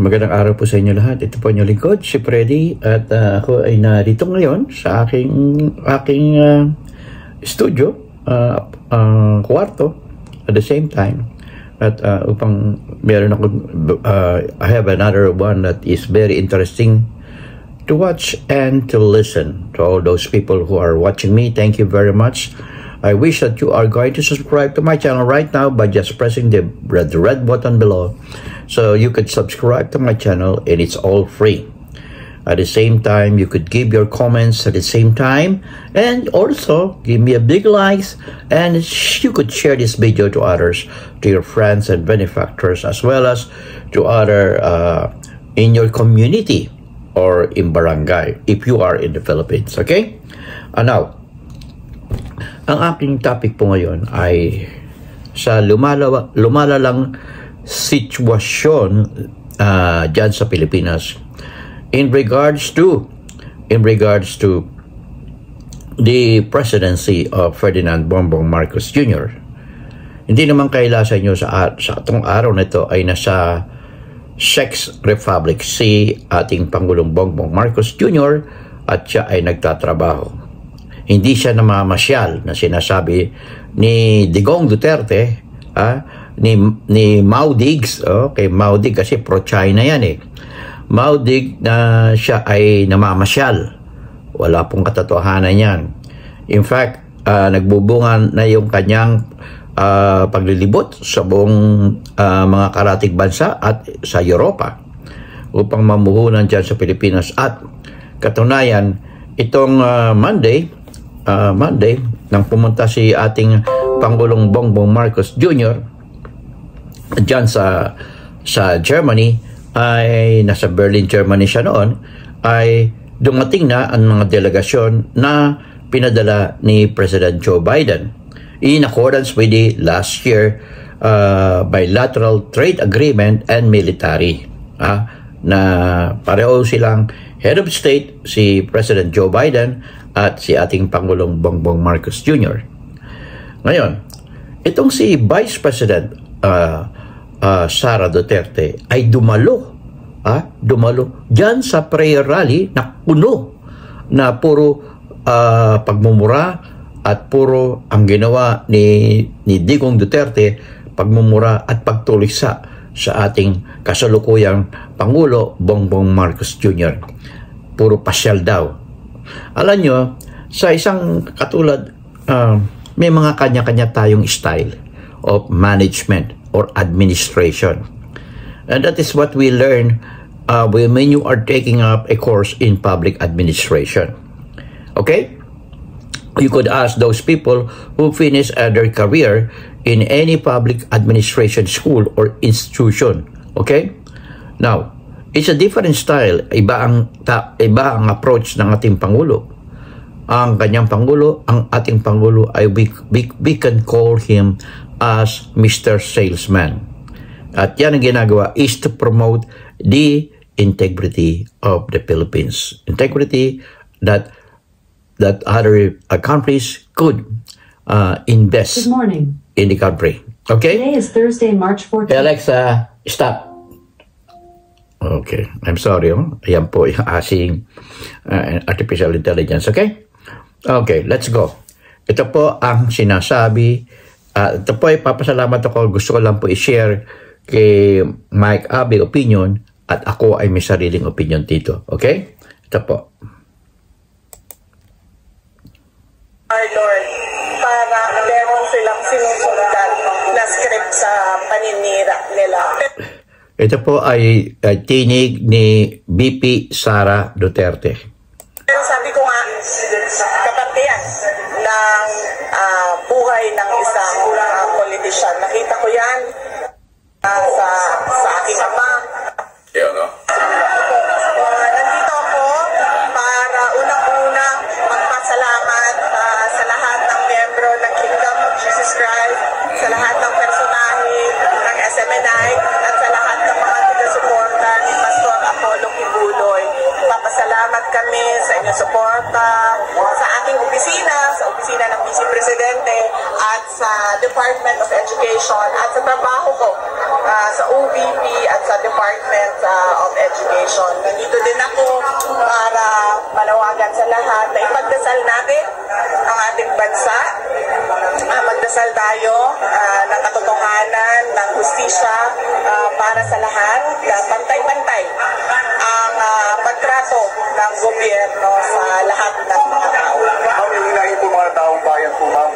Magandang araw po sa inyo lahat. Ito po inyong lingkod, si Freddy, at ako ay narito ngayon sa aking studio, kwarto at the same time. At upang meron ako, I have another one that is very interesting to watch and to listen. To all those people who are watching me, thank you very much. I wish that you are going to subscribe to my channel right now by just pressing the red button below, so you could subscribe to my channel and it's all free. At the same time, you could give your comments at the same time, and also give me a big likes, and you could share this video to others, to your friends and benefactors, as well as to other in your community or in barangay if you are in the Philippines. Okay, and now ang aking topic po ngayon ay sa lumalalang sitwasyon dyan sa Pilipinas in regards to the presidency of Ferdinand Bongbong Marcos Jr. Hindi naman kaila sa inyo sa itong araw na ito ay nasa Czech Republic si ating Pangulong Bongbong Marcos Jr. at siya ay nagtatrabaho. Hindi siya namamasyal na sinasabi ni Digong Duterte, ni Mao Diggs, kay Mao Diggs kasi pro-China yan eh. Mao Diggs na siya ay namamasyal. Wala pong katotohanan yan. In fact, nagbubungan na yung kanyang paglilibot sa buong mga karatig bansa at sa Europa upang mamuhunan dyan sa Pilipinas. At katunayan, itong Monday nang pumunta si ating Pangulong Bongbong Marcos Jr. dyan sa Germany, ay nasa Berlin, Germany siya noon, ay dumating na ang mga delegasyon na pinadala ni President Joe Biden in accordance with the last year bilateral trade agreement and military, na pareho silang head of state, si President Joe Biden at si ating Pangulong Bongbong Marcos Jr. Ngayon, itong si Vice President Sara Duterte ay dumalo dyan sa prayer rally na puno na puro pagmumura at puro ang ginawa ni Digong Duterte, pagmumura at pagtulisa sa ating kasalukuyang Pangulo Bongbong Marcos Jr. Puro pasyal daw. Alam nyo, sa isang katulad, may mga kanya-kanya tayong style of management or administration. And that is what we learn when you are taking up a course in public administration. Okay? You could ask those people who finish their career in any public administration school or institution. Okay? Now, it's a different style. Iba ang approach ng ating Pangulo. Ang kanyang Pangulo, ang ating Pangulo ay we can call him as Mr. Salesman. At yan ang ginagawa is to promote the integrity of the Philippines. Integrity that other countries could invest in the country. Okay? Today is Thursday, March 14th. Hey Alexa, stop. Okay, I'm sorry. Ayan po yung asing artificial intelligence. Okay? Okay, let's go. Ito po ang sinasabi. Ito po ay papasalamat ako. Gusto ko lang po i-share kay Mike Abe opinion at ako ay may sariling opinion dito. Okay? Ito po. Our Lord, para meron silang sinusundan na script sa paninira nila. Ito po ay tinig ni VP Sara Duterte. Pero sabi ko nga, kaparte yan ng buhay ng isang politician. Nakita ko yan sa aking ama. Yeah, no? Nandito ako para unang-una magpasalamat sa lahat ng miyembro ng Kingdom of Jesus Christ, sa lahat ng personahe ng SMNI, at sa lahat ng mga taga-suporta ni Pastor Apollo Kibuloy. Papasalamat kami sa inyong suporta, sa aking opisina, sa opisina ng Vice Presidente, at sa Department of Education at sa trabaho ko sa OVP at sa Department of Education. Nandito din ako para manawagan sa lahat na ipagdasal natin ang ating bansa. Magdasal tayo ng katotohanan, ng hustisya para sa lahat, pantay-pantay ang pagtrato ng gobyerno sa lahat ng mga tao. Hinahin po mga taong bayan po, ma'am.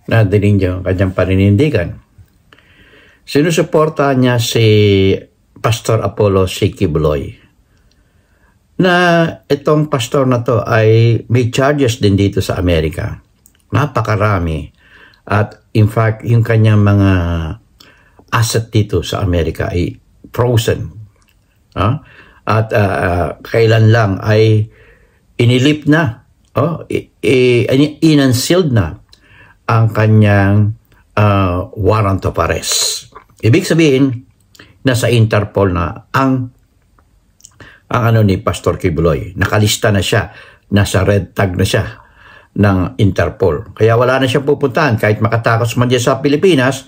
Nadinig niyo ang kanyang paninindigan. Sinusuporta niya si Pastor Apollo C. Quiboloy na itong pastor na to ay may charges din dito sa Amerika. Napakarami. At in fact, yung kanyang mga asset dito sa Amerika ay frozen. At kailan lang ay inilip na, inunsealed na ang kanyang warrant of arrest. Ibig sabihin, nasa Interpol na ang ni Pastor Quiboloy. Nakalista na siya, nasa red tag na siya ng Interpol. Kaya wala na siyang pupuntahan kahit makatakas man diyan sa Pilipinas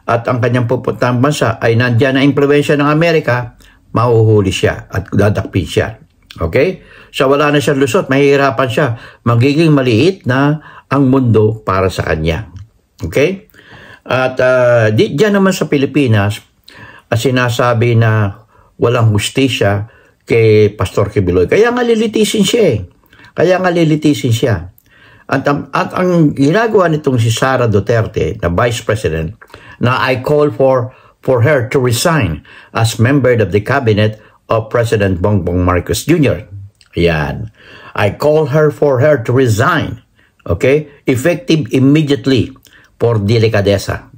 at ang kanyang pupuntahan bansa ay nandiyan na impluwensya ng Amerika, mahuhuli siya at dadakpin siya. Okay? So wala na siyang lusot, mahihirapan siya. Magiging maliit na ang mundo para sa kanya. Okay? At diyan naman sa Pilipinas, sinasabi na walang hustisya kay Pastor Quiboloy. Kaya nga lilitisin siya At ang ginagawa nitong si Sara Duterte na Vice President na I call for her to resign as member of the cabinet of President Bongbong Marcos Jr. Ayan. I call for her to resign. Okay? Effective immediately for delikadesa.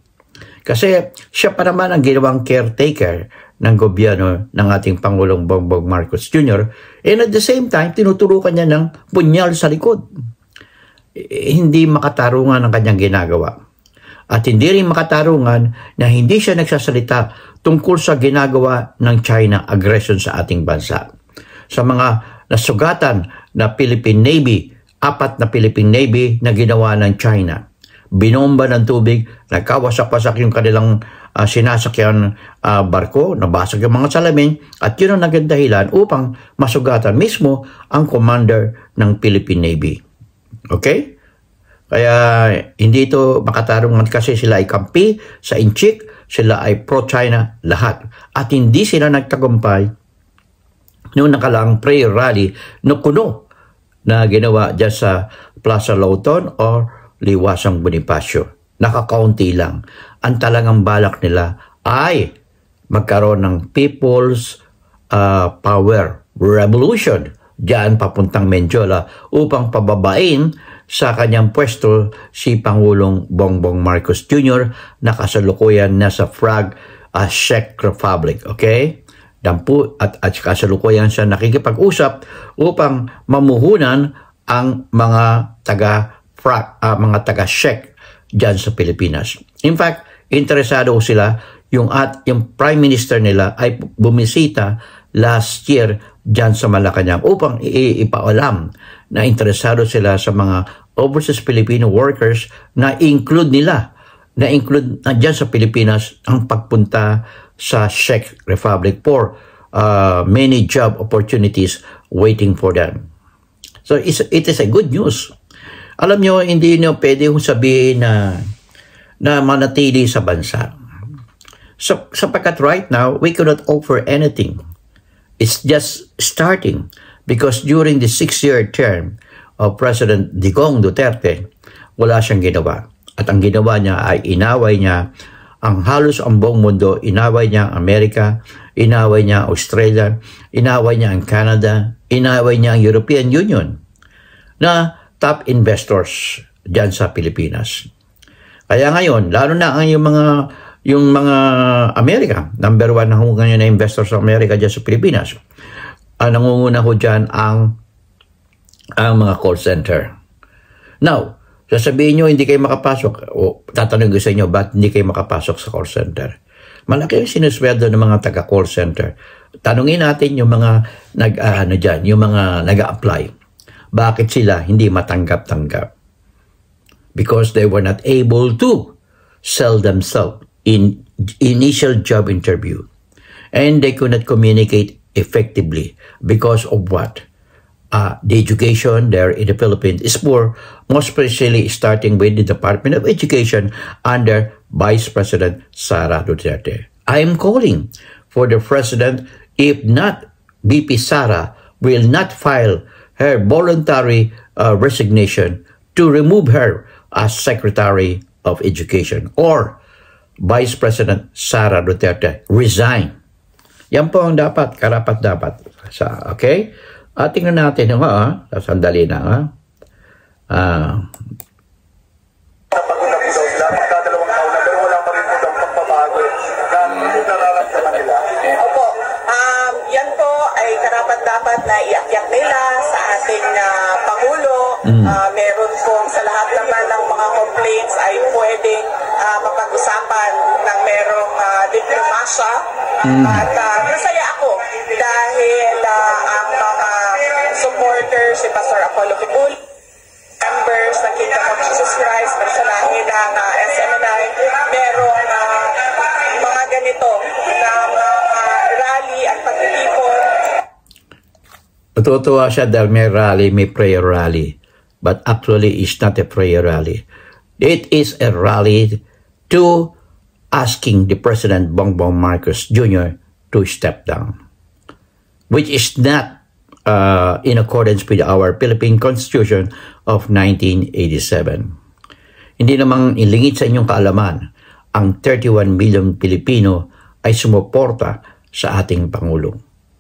Kasi siya pa naman ang ginawang caretaker ng gobyerno ng ating Pangulong Bongbong Marcos Jr. And at the same time, tinuturukan niya ng punyal sa likod. Hindi makatarungan ang kanyang ginagawa. At hindi rin makatarungan na hindi siya nagsasalita tungkol sa ginagawa ng China aggression sa ating bansa. Sa mga nasugatan na Philippine Navy, 4 na Philippine Navy na ginawa ng China. Binomba ng tubig, nagkawasak-wasak yung kanilang sinasakyan barko, nabasag yung mga salamin, at yun ang naging dahilan upang masugatan mismo ang commander ng Philippine Navy. Okay? Kaya hindi ito makatarungan kasi sila ay kampi sa inchik, sila ay pro-China lahat. At hindi sila nagtagumpay noong nakalaang prayer rally no kuno na ginawa dyan sa Plaza Lawton or Liwasang Bonifacio. Nakakaunti lang. Ang talagang balak nila ay magkaroon ng People's Power Revolution diyan papuntang Menjola upang pababain sa kanyang pwesto si Pangulong Bongbong Marcos Jr. na kasalukuyan nasa Czech Republic. Okay? At kasalukuyan siya nakikipag-usap upang mamuhunan ang mga taga-Czech dyan sa Pilipinas. In fact, interesado sila yung Prime Minister nila ay bumisita last year dyan sa Malacanang upang ipaalam na interesado sila sa mga overseas Filipino workers na include dyan sa Pilipinas ang pagpunta sa Czech Republic for many job opportunities waiting for them. So it is a good news. Alam nyo, hindi nyo pwede sabihin na manatili sa bansa. So, sapagkat right now, we cannot offer anything. It's just starting because during the 6-year term of President Digong Duterte, wala siyang ginawa. At ang ginawa niya ay inaway niya ang halos ang buong mundo. Inaway niya ang Amerika, inaway niya ang Australia, inaway niya ang Canada, inaway niya ang European Union na top investors diyan sa Pilipinas. Kaya ngayon, lalo na ang yung mga Amerika, number 1 na ngayon na investors sa Amerika diyan sa Pilipinas. Nangunguna ho diyan ang mga call center. Now, sasabihin nyo hindi kayo makapasok. O tatanungin ko sa inyo, ba't hindi kayo makapasok sa call center? Malaki yung sinusweldo ng mga taga-call center. Tanungin natin yung mga yung mga nag-a-apply. Bakit sila hindi matanggap-tanggap? because they were not able to sell themselves in initial job interview. And they could not communicate effectively because of what? The education there in the Philippines is poor, most especially starting with the Department of Education under Vice President Sara Duterte. I am calling for the President, if not VP Sara will not file her voluntary resignation to remove her as Secretary of Education, or Vice President Sara Duterte resign. Yan po ang dapat, karapat-dapat. Okay? Tingnan natin, sandali na, Napagod daw sila, magdadalawang taon na, pero wala pa rin po daw pagpabago na nararamdaman nila. Opo, yan po ay karapat-dapat na iakyat nila sa ating Pangulo. Meron pong sa lahat naman ng mga complaints ay pwedeng mapag-usapan ng merong diplomasya. At masaya ako dahil ang mga supporters, si Pastor Apollo Kibul, members ng Kingdom of Jesus Christ, personahe ng SMNI, merong mga ganito na rally at pagtitipon. Natutuwa siya dahil may rally, may prayer rally. But actually, it's not a prayer rally. It is a rally to asking the President Bongbong Marcos Jr. to step down, which is not in accordance with our Philippine Constitution of 1987. Hindi namang ilingit sa inyong kaalaman, ang 31 million Pilipino ay sumuporta sa ating Pangulo.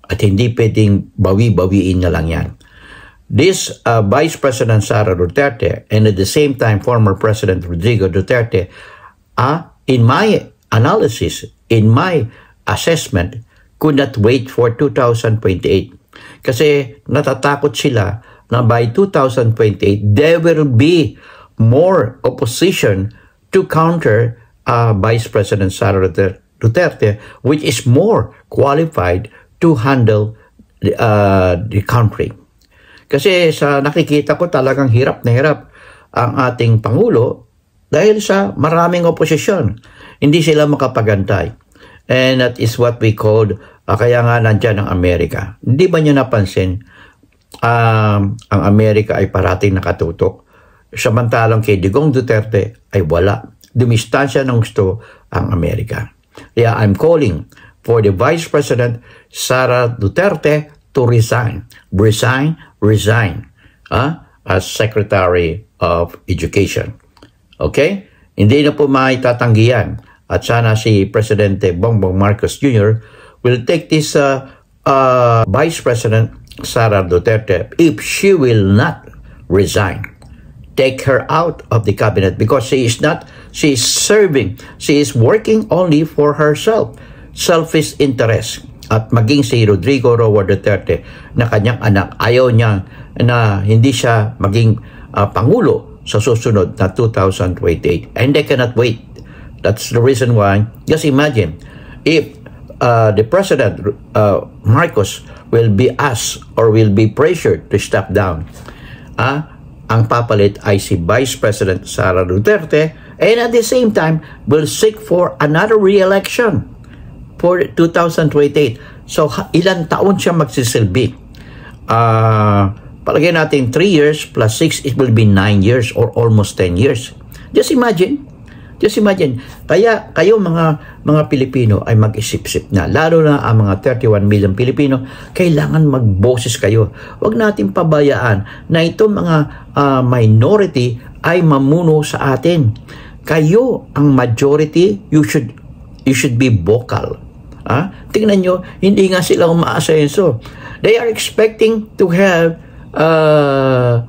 At hindi pwedeng bawi-bawiin na lang yan. This Vice President Sara Duterte and at the same time former President Rodrigo Duterte, in my analysis, in my assessment, could not wait for 2028. Kasi natatakot sila na by 2028, there will be more opposition to counter Vice President Sara Duterte, which is more qualified to handle the country. Kasi sa nakikita ko talagang hirap na hirap ang ating Pangulo dahil sa maraming oposisyon. Hindi sila makapagantay. And that is what we called, kaya nga nandyan ang Amerika. Hindi ba niyo napansin, ang Amerika ay parating nakatutok. Samantalang kay Digong Duterte ay wala. Dumistansya ng gusto ang Amerika. Kaya I'm calling for the Vice President Sara Duterte to resign. Resign as Secretary of Education. Okay? Hindi na po maitatanggihan. At sana si Presidente Bongbong Marcos Jr. will take this Vice President Sara Duterte if she will not resign. Take her out of the cabinet because she is working only for herself. Selfish interest. At maging si Rodrigo Roa Duterte na kanyang anak, ayaw niya na hindi siya maging Pangulo sa susunod na 2028. And they cannot wait. That's the reason why, just imagine, if the President Marcos will be asked or will be pressured to step down, ang papalit ay si Vice President Sara Duterte, and at the same time will seek for another re-election for 2028. So, ilang taon siya magsisilbi? Palagay natin 3 years plus 6, it will be 9 years or almost 10 years. Just imagine. Kaya kayo mga Pilipino ay mag-isip-isip na. Lalo na ang mga 31 million Pilipino, kailangan magboses kayo. Huwag natin pabayaan na itong mga minority ay mamuno sa atin. Kayo ang majority, you should be vocal. Tingnan nyo, hindi nga sila umaasenso. They are expecting to have a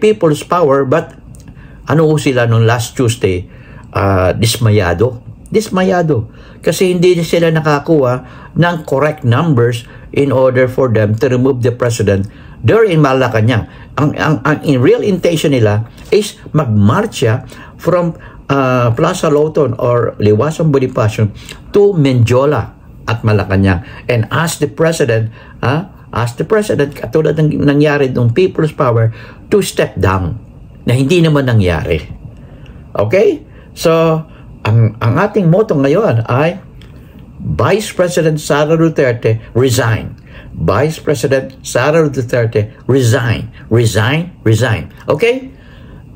people's power, but ano sila nung last Tuesday? Dismayado. Kasi hindi sila nakakuha ng correct numbers in order for them to remove the president there in Malacanang. Ang real intention nila is magmarcha from Plaza Lawton or Liwasang Bonifacio to Menjola at Malacanang and ask the president, katulad ng nangyari ng People's Power, to step down, na hindi naman nangyari. Okay? So, ang ating motto ngayon ay Vice President Sara Duterte, resign. Vice President Sara Duterte, resign. Resign, resign. Okay?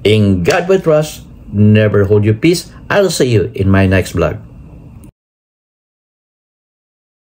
In God we trust, never hold your peace. I'll see you in my next vlog.